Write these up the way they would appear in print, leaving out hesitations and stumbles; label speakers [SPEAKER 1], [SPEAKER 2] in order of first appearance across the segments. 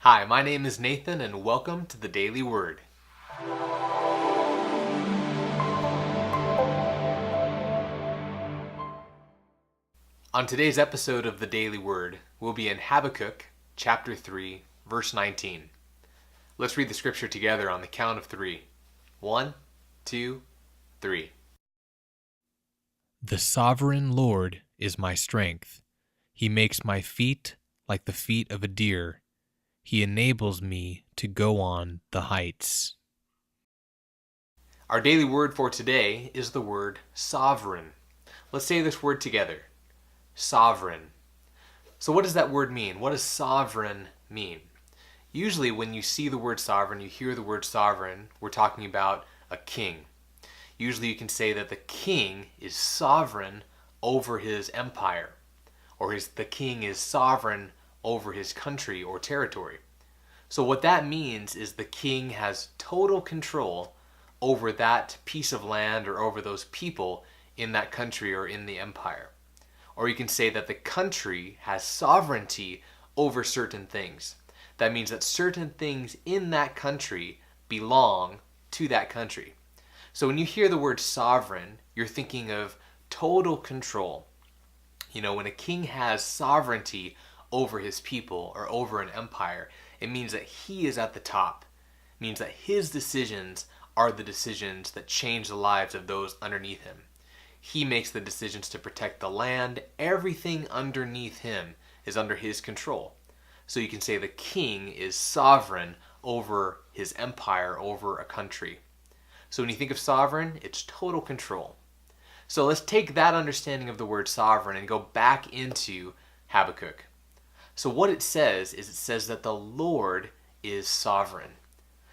[SPEAKER 1] Hi, my name is Nathan and welcome to the Daily Word. On today's episode of the Daily Word, we'll be in Habakkuk chapter 3, verse 19. Let's read the scripture together on the count of three. 1, 2, 3.
[SPEAKER 2] The sovereign Lord is my strength. He makes my feet like the feet of a deer. He enables me to go on the heights.
[SPEAKER 1] Our daily word for today is the word sovereign. Let's say this word together. Sovereign. So what does that word mean? What does sovereign mean? Usually when you see the word sovereign, you hear the word sovereign, we're talking about a king. Usually you can say that the king is sovereign over his empire, or the king is sovereign over his country or territory. So what that means is the king has total control over that piece of land or over those people in that country or in the empire. Or you can say that the country has sovereignty over certain things. That means that certain things in that country belong to that country. So when you hear the word sovereign, you're thinking of total control. You know, when a king has sovereignty over his people or over an empire, it means that he is at the top. It means that his decisions are the decisions that change the lives of those underneath him. He makes the decisions to protect the land. Everything underneath him is under his control. So you can say the king is sovereign over his empire, over a country. So when you think of sovereign, it's total control. So let's take that understanding of the word sovereign and go back into Habakkuk. So what it says is it says that the Lord is sovereign.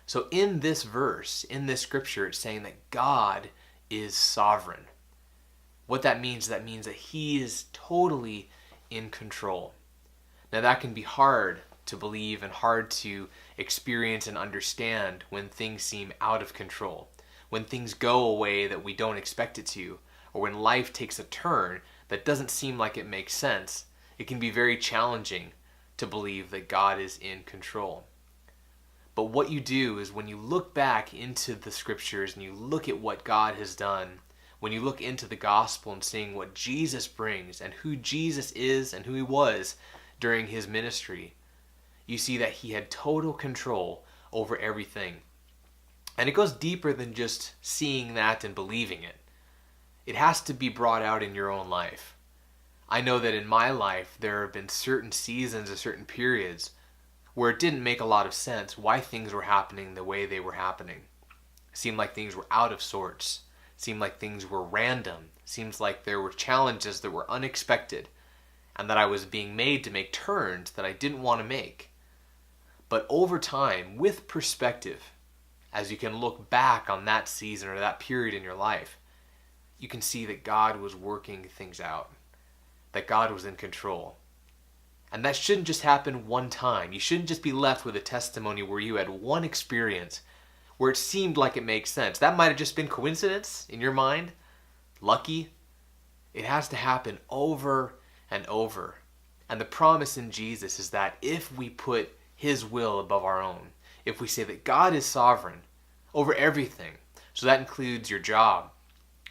[SPEAKER 1] So in this verse, in this scripture, it's saying that God is sovereign. What that means that he is totally in control. Now that can be hard to believe and hard to experience and understand when things seem out of control. When things go away that we don't expect it to, or when life takes a turn that doesn't seem like it makes sense, it can be very challenging to believe that God is in control. But what you do is when you look back into the scriptures and you look at what God has done, when you look into the gospel and seeing what Jesus brings and who Jesus is and who he was during his ministry, you see that he had total control over everything. And it goes deeper than just seeing that and believing it. It has to be brought out in your own life. I know that in my life there have been certain seasons or certain periods where it didn't make a lot of sense why things were happening the way they were happening. It seemed like things were out of sorts. It seemed like things were random. It seems like there were challenges that were unexpected and that I was being made to make turns that I didn't want to make. But over time, with perspective, as you can look back on that season or that period in your life, you can see that God was working things out, that God was in control. And that shouldn't just happen one time. You shouldn't just be left with a testimony where you had one experience where it seemed like it makes sense. That might have just been coincidence in your mind, lucky. It has to happen over and over. And the promise in Jesus is that if we put his will above our own, if we say that God is sovereign over everything, so that includes your job,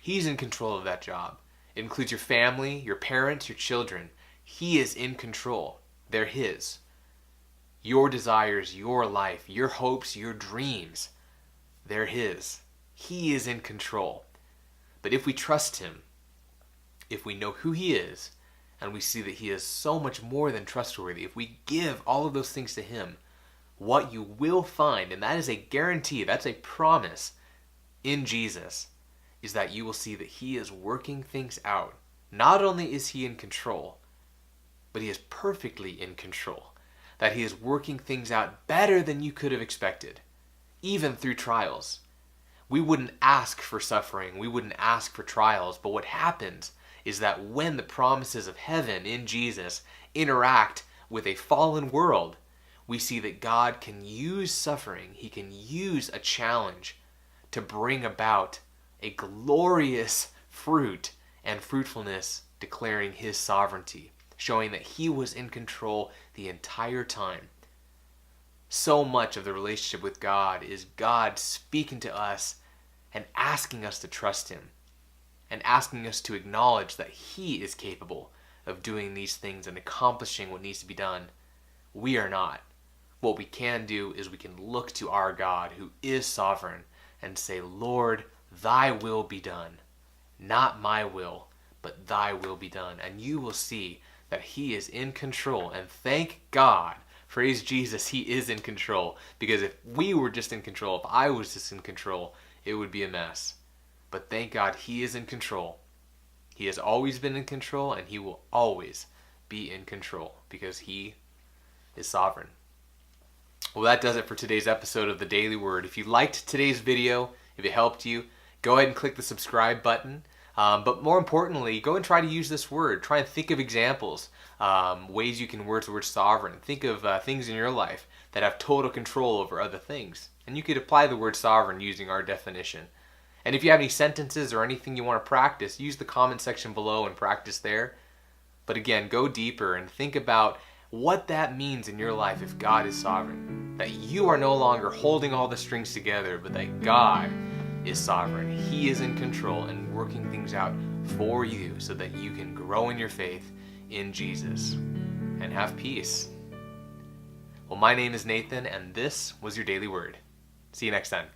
[SPEAKER 1] he's in control of that job. It includes your family, your parents, your children. He is in control. They're his. Your desires, your life, your hopes, your dreams, they're his. He is in control. But if we trust him, if we know who he is, and we see that he is so much more than trustworthy, if we give all of those things to him, what you will find, and that is a guarantee, that's a promise in Jesus, is that you will see that he is working things out. Not only is he in control, but he is perfectly in control. That he is working things out better than you could have expected, even through trials. We wouldn't ask for suffering, we wouldn't ask for trials, but what happens is that when the promises of heaven in Jesus interact with a fallen world, we see that God can use suffering, he can use a challenge to bring about a glorious fruit and fruitfulness declaring his sovereignty, showing that he was in control the entire time. So much of the relationship with God is God speaking to us and asking us to trust Him and asking us to acknowledge that He is capable of doing these things and accomplishing what needs to be done. We are not. What we can do is we can look to our God who is sovereign and say, Lord, thy will be done. Not my will, but thy will be done. And you will see that He is in control. And thank God, praise Jesus, He is in control. Because if we were just in control, if I was just in control, it would be a mess. But thank God He is in control. He has always been in control, and He will always be in control because He is sovereign. Well, that does it for today's episode of the Daily Word. If you liked today's video, if it helped you, go ahead and click the subscribe button. But more importantly, go and try to use this word. Try and think of examples, ways you can word the word sovereign. Think of things in your life that have total control over other things. And you could apply the word sovereign using our definition. And if you have any sentences or anything you want to practice, use the comment section below and practice there. But again, go deeper and think about what that means in your life if God is sovereign. That you are no longer holding all the strings together, but that God is sovereign. He is in control and working things out for you so that you can grow in your faith in Jesus and have peace. Well, my name is Nathan, and this was your Daily Word. See you next time.